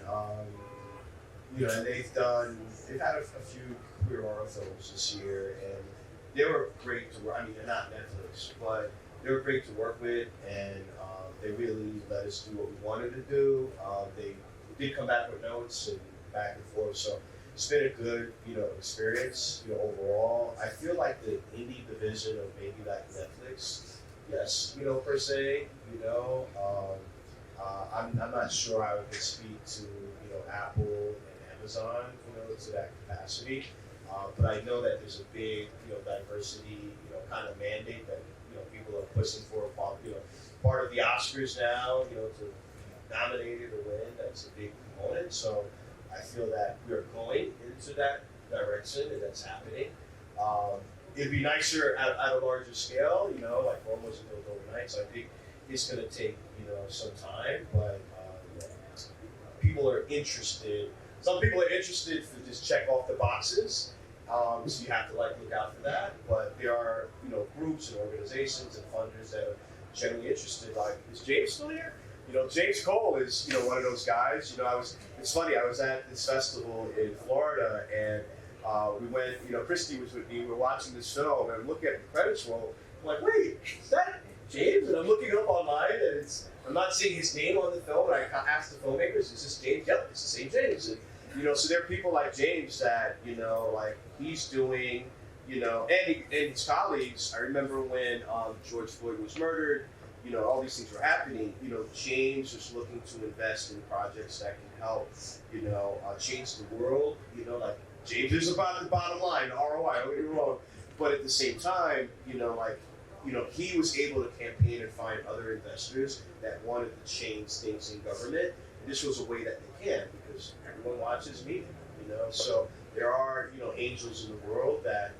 [SPEAKER 2] and they've had a few queer horror films this year, and they were great to work. I mean, they're not Netflix, but they were great to work with, and they really let us do what we wanted to do. They did come back with notes and back and forth, so it's been a good, experience, overall. I feel like the indie division of maybe like Netflix, yes, per se, I'm not sure I would speak to, Apple and Amazon, to that capacity. But I know that there's a big, diversity, kind of mandate that, people are pushing for, part of the Oscars now, to be nominated or win. That's a big component. So I feel that we're going into that direction, and that's happening. It'd be nicer at a larger scale, like Rome wasn't built overnight. So I think it's going to take, some time, but people are interested. Some people are interested to just check off the boxes. So you have to look out for that. But there are, groups and organizations and funders that are generally interested. Like, is James still here? James Cole is, one of those guys. It's funny, I was at this festival in Florida, and we went, Christy was with me, we were watching this film, and I'm looking at the credits roll, I'm like, wait, is that James? And I'm looking up online, and I'm not seeing his name on the film, and I asked the filmmakers, is this James? Yep, it's the same James. And, so there are people like James that, he's doing, and his colleagues. I remember when George Floyd was murdered, all these things were happening. James is looking to invest in projects that can help, change the world. James is about the bottom line, the ROI, don't get me wrong. But at the same time, he was able to campaign and find other investors that wanted to change things in government. And this was a way that they can, because everyone watches media, So there are, angels in the world that,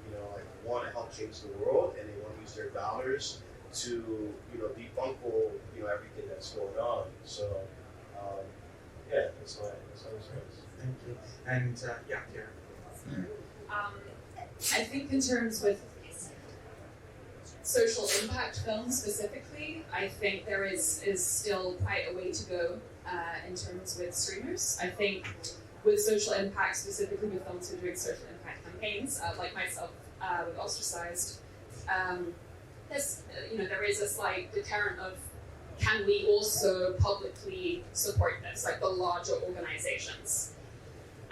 [SPEAKER 2] want to help change the world, and they want to use their dollars to, debunk everything that's going on. So, that's my response.
[SPEAKER 3] Thank you. And Piera.
[SPEAKER 6] I think in terms with social impact films specifically, I think there is still quite a way to go in terms with streamers. I think with social impact, specifically with films who are doing social impact campaigns, like myself, with Ostracized, there is a slight deterrent of, can we also publicly support this, like the larger organizations?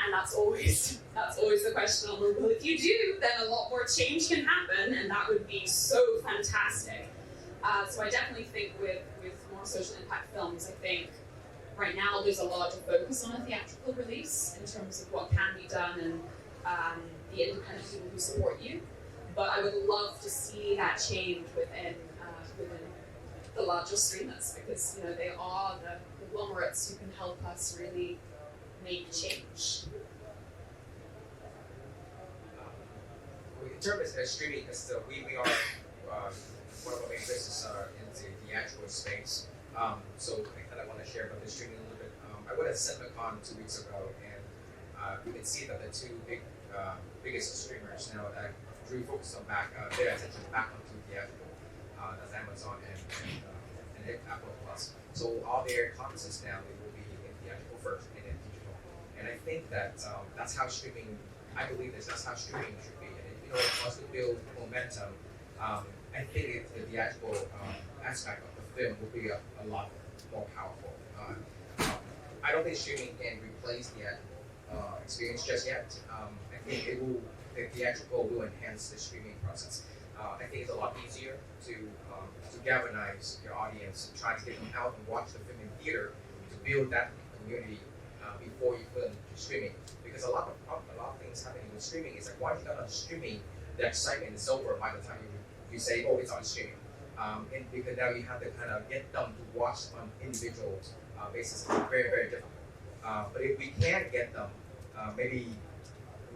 [SPEAKER 6] And that's always the question. Well, if you do, then a lot more change can happen, and that would be so fantastic. So I definitely think with more social impact films, I think right now there's a larger focus on a theatrical release in terms of what can be done and the independent people who support you. But I would love to see that change within the larger streamers, because they are the conglomerates who can help us really make change.
[SPEAKER 7] In terms of streaming, because we are one of our main businesses are into the theatrical space. So I kind of want to share about the streaming a little bit. I went to CinemaCon 2 weeks ago, and you can see that the two biggest streamers now that really focus on their attention back onto theatrical. That's Amazon and Apple Plus. So all their conferences now, they will be in theatrical first and then digital. And I think that that's how streaming. I believe that's how streaming should be. And for us to build momentum, I think the theatrical aspect of the film will be a lot more powerful. I don't think streaming can replace the experience just yet. I think the theatrical will enhance the streaming process. I think it's a lot easier to galvanize your audience and try to get them out and watch the film in theater to build that community before you put them to streaming. Because a lot of things happening with streaming is like, once you got on streaming, the excitement is over by the time you say, oh, it's on streaming. And because now you have to kind of get them to watch on individual basis. It's very, very difficult. But if we can get them, maybe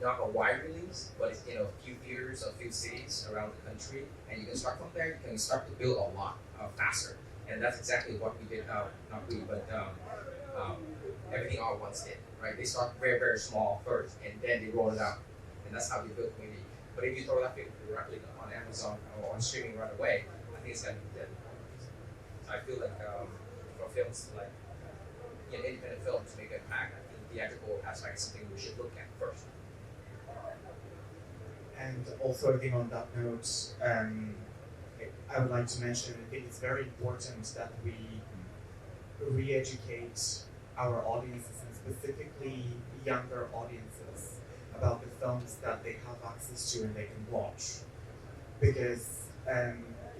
[SPEAKER 7] not a wide release, but it's a few theaters, a few cities around the country, and you can start from there. You can start to build a lot faster. and that's exactly what we did. Not we, but everything all at once did. Right? They start very very small first, and then they roll it out, and that's how they build community. But if you throw that directly on Amazon or on streaming right away, I think it's gonna be dead. So I feel like for films like independent films to make an impact, I think theatrical aspect is something we should look at first.
[SPEAKER 3] And also, I think on that note, I would like to mention, I think it's very important that we re-educate our audiences, and specifically younger audiences, about the films that they have access to and they can watch. Because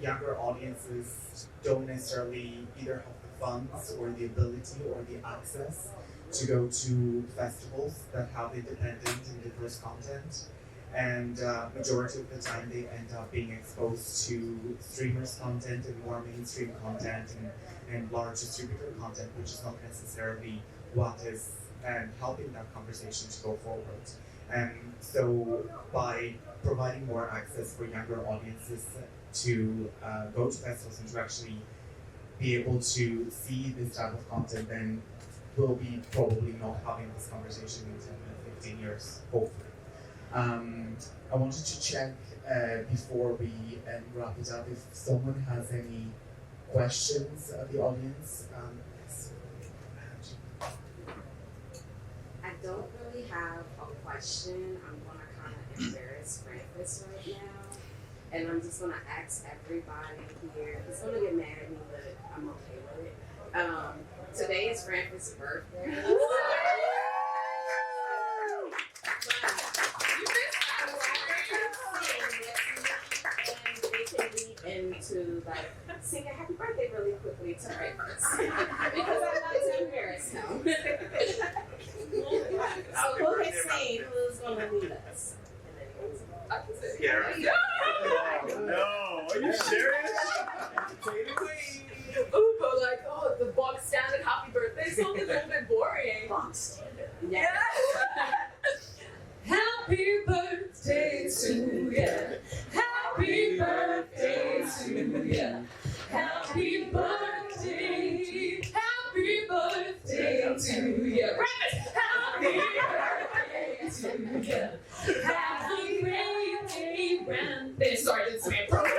[SPEAKER 3] younger audiences don't necessarily either have the funds or the ability or the access to go to festivals that have independent and diverse content. And majority of the time they end up being exposed to streamers content and more mainstream content and large distributor content, which is not necessarily what is helping that conversation to go forward. So by providing more access for younger audiences to go to festivals and to actually be able to see this type of content, then we'll be probably not having this conversation in 10 and 15 years, hopefully. I wanted to check before we wrap it up if someone has any questions of the audience.
[SPEAKER 9] I don't really have a question. I'm gonna kind of embarrass Ramfis right now, and I'm just gonna ask everybody here. He's gonna get mad at me, but I'm okay with it. Today is Ramfis' birthday. Into like sing a happy birthday really quickly to Ramfis because I like to embarrass him. So who can sing? Who's gonna lead us? I can sing.
[SPEAKER 2] Yeah. No, are you serious?
[SPEAKER 10] Ooh, but like, oh, the box standard happy birthday song is a little bit boring.
[SPEAKER 9] Box standard.
[SPEAKER 10] Yeah. Happy birthday to ya. Happy birthday to ya. Happy birthday. Happy birthday to ya. Ramfis. Happy birthday to ya. Happy birthday, Ramfis. Sorry, I didn't say it properly.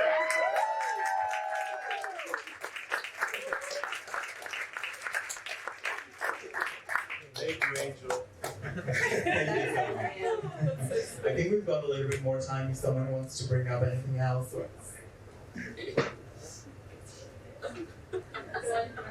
[SPEAKER 2] Thank you, Angel.
[SPEAKER 3] I think we've got a little bit more time if someone wants to bring up anything else.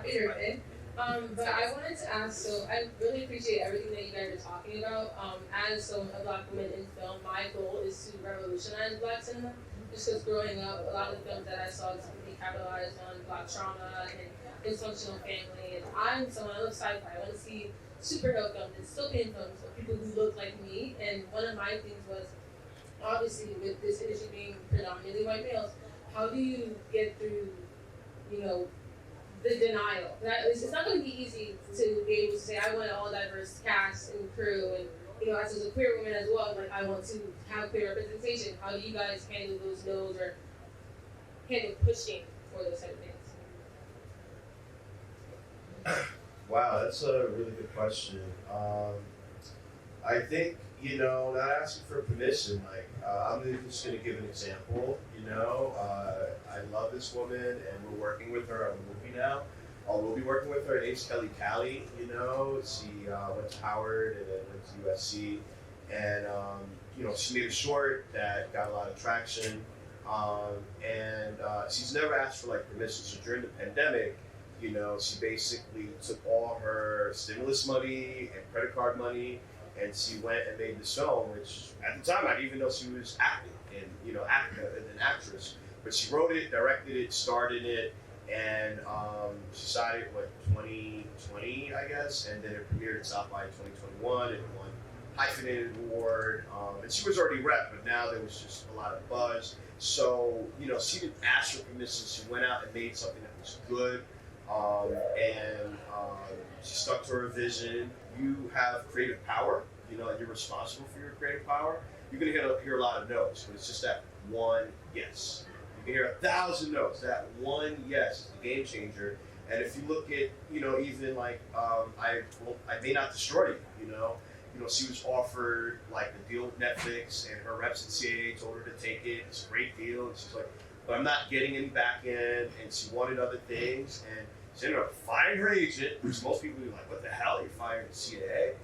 [SPEAKER 10] You're okay. But I wanted to ask, so I really appreciate everything that you guys are talking about. As a Black woman in film, my goal is to revolutionize Black cinema. Just because growing up, a lot of the films that I saw typically capitalized on Black trauma and dysfunctional family. And I'm someone, I love sci-fi. I want to see superhero films and dystopian films of people who look like me. And one of my things was, obviously, with this industry being predominantly white males, how do you get through, the denial? It's not going to be easy to be able to say, I want an all-diverse cast and crew, and as a queer woman as well, like I want to have queer representation. How do you guys handle those no's or handle pushing for those type of things?
[SPEAKER 2] Wow, that's a really good question. I think, not asking for permission, like, I'm just going to give an example, I love this woman and we're working with her on a movie now. We'll be working with her. Her name's Kelly Callie, she went to Howard and then went to USC. And, she made a short that got a lot of traction. And she's never asked for permission. So during the pandemic, she basically took all her stimulus money and credit card money, and she went and made this film, which at the time I didn't even know she was acting and an actress. But she wrote it, directed it, starred in it, and she shot it 2020, I guess, and then it premiered at South by 2021 and won Hyphenated Award. And she was already rep, but now there was just a lot of buzz. So she didn't ask for permission. She went out and made something that was good. She stuck to her vision. You have creative power, and you're responsible for your creative power. You're going to hear a lot of no's, but it's just that one yes. You can hear 1,000 no's. That one yes is the game changer. And if you look at, even like I may not destroy you. She was offered like a deal with Netflix, and her reps at CAA told her to take it. It's a great deal, and she's like, but I'm not getting any back end, and she wanted other things, and she ended up firing her agent, which most people would be like, what the hell, you're firing the CAA?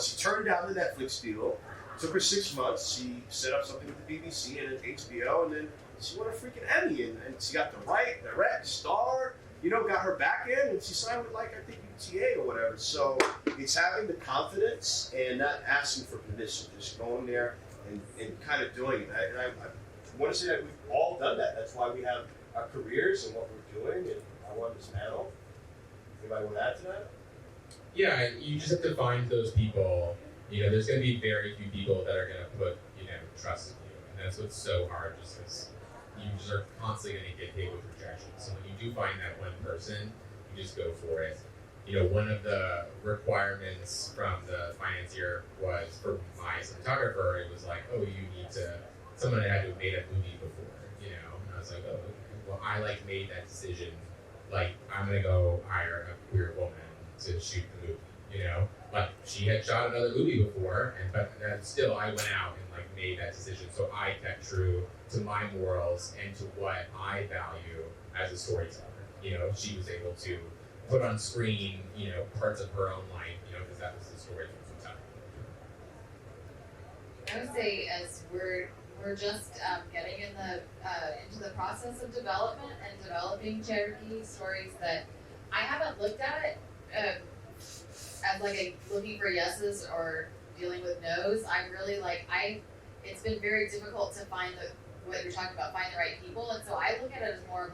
[SPEAKER 2] She turned down the Netflix deal. Took her 6 months. She set up something with the BBC and then HBO, and then she won a freaking Emmy, and she got the right, direct, star. Got her back end, and she signed with, like, I think UTA or whatever. So it's having the confidence and not asking for permission, just going there and kind of doing it. And I want to say that we've all done that. That's why we have our careers and what we're doing, and I won this panel. Anybody want to add to that?
[SPEAKER 4] Yeah, you just have to find those people. There's going to be very few people that are going to put, trust in you. And that's what's so hard, just because you just are constantly going to get hit with rejection. So when you do find that one person, you just go for it. One of the requirements from the financier was for my cinematographer, it was like, oh, you need to, someone had to have made a movie before, And I was like, oh, okay. Well, I made that decision. I'm going to go hire a queer woman to shoot the movie, she had shot another movie before, but still I went out and made that decision. So I kept true to my morals and to what I value as a storyteller. She was able to put on screen, parts of her own life, because that was the story from time.
[SPEAKER 5] I would say as we're just getting into the process of development and developing Cherokee stories that I haven't looked at it as looking for yeses or dealing with no's. I really it's been very difficult to find what you're talking about, find the right people, and so I look at it as more of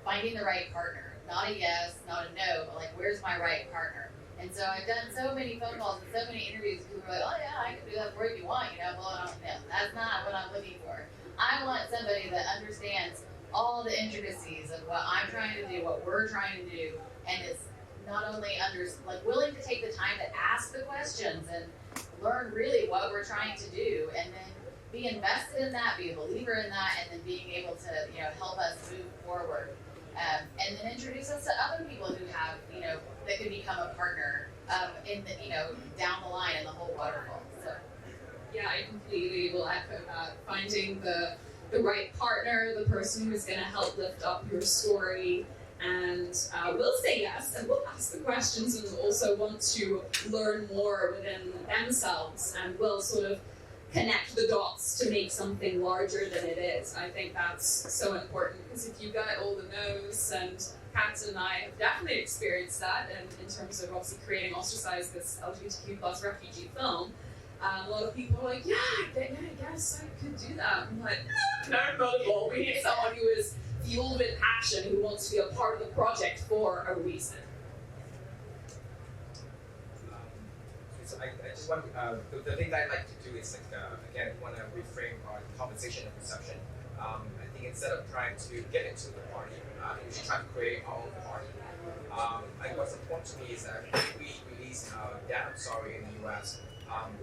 [SPEAKER 5] finding the right partner, not a yes, not a no, but where's my right partner? And so I've done so many phone calls and so many interviews with people who are like, oh yeah, I can do that for you if you want, blow it on the nail. That's not what I'm looking for. I want somebody that understands all the intricacies of what I'm trying to do, what we're trying to do, and is not only willing to take the time to ask the questions and learn really what we're trying to do, and then be invested in that, be a believer in that, and then being able to help us move forward, and then introduce us to other people who have that could become a partner in the down the line in the whole waterfall. So
[SPEAKER 6] yeah, I completely will echo that. Finding the right partner, the person who's going to help lift up your story, and will say yes, and will ask the questions, and also want to learn more within themselves, and will sort of connect the dots to make something larger than it is. I think that's so important, because if you got all the no's, and Kat and I have definitely experienced that in terms of obviously creating Ostracized, this LGBTQ plus refugee film, a lot of people are like, yeah, I guess I could do that. I'm like, no, not at all. We need someone who is fueled with passion, who wants to be a part of the project for a reason.
[SPEAKER 7] So I just want the thing that I like to do is again, want to reframe our conversation and perception. I think instead of trying to get into the party, we should try to create our own party. What's important to me is that we released Damn Sorry in the US.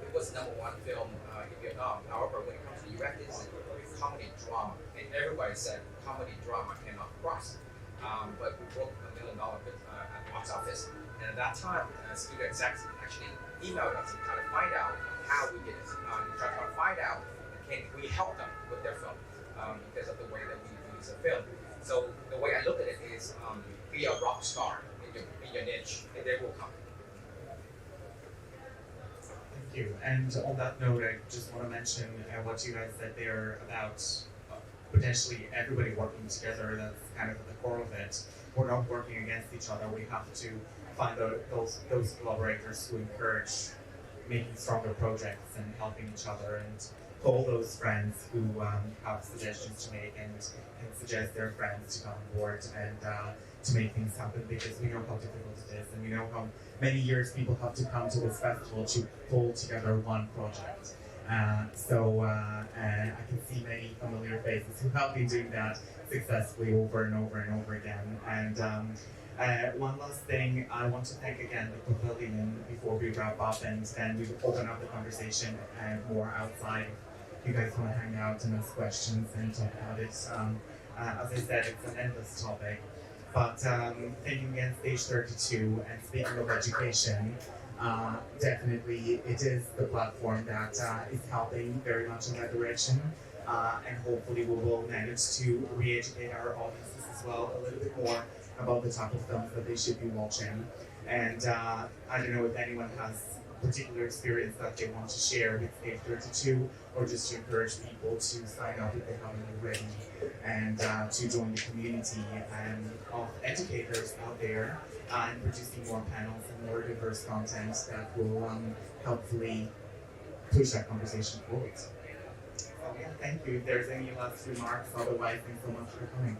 [SPEAKER 7] It was the #1 film in Vietnam. However, when it comes to the US, it's a comedy drama, and everybody said comedy drama cannot cross. But we broke $1 million at the box office, and at that time, studio execs actually emailed us to try to find out how we did it. We tried to find out, can we help them with their film because of the way that we release a film. So the way I look at it is be a rock star in your niche, and they will come.
[SPEAKER 3] Thank you. And on that note, I just want to mention what you guys said there about potentially everybody working together. That's kind of at the core of it. We're not working against each other. We have to find those collaborators who encourage making stronger projects and helping each other, and call those friends who have suggestions to make and suggest their friends to come on board and to make things happen, because we know how difficult it is, and we know how many years people have to come to this festival to pull together one project. So I can see many familiar faces who have been doing that successfully over and over and over again. And one last thing, I want to thank again the pavilion before we wrap up, and then we will open up the conversation more outside. If you guys want to hang out and ask questions and talk about it, As I said, it's an endless topic. But thinking again, Stage 32, and speaking of education, definitely it is the platform that is helping very much in that direction. And hopefully we will manage to re-educate our audiences as well a little bit more about the type of films that they should be watching. And I don't know if anyone has particular experience that they want to share with Stage 32, or just to encourage people to sign up if they haven't already, and to join the community of educators out there, and producing more panels and more diverse content that will helpfully push that conversation forward. So yeah, thank you. If there's any last remarks, otherwise, thanks so much for coming.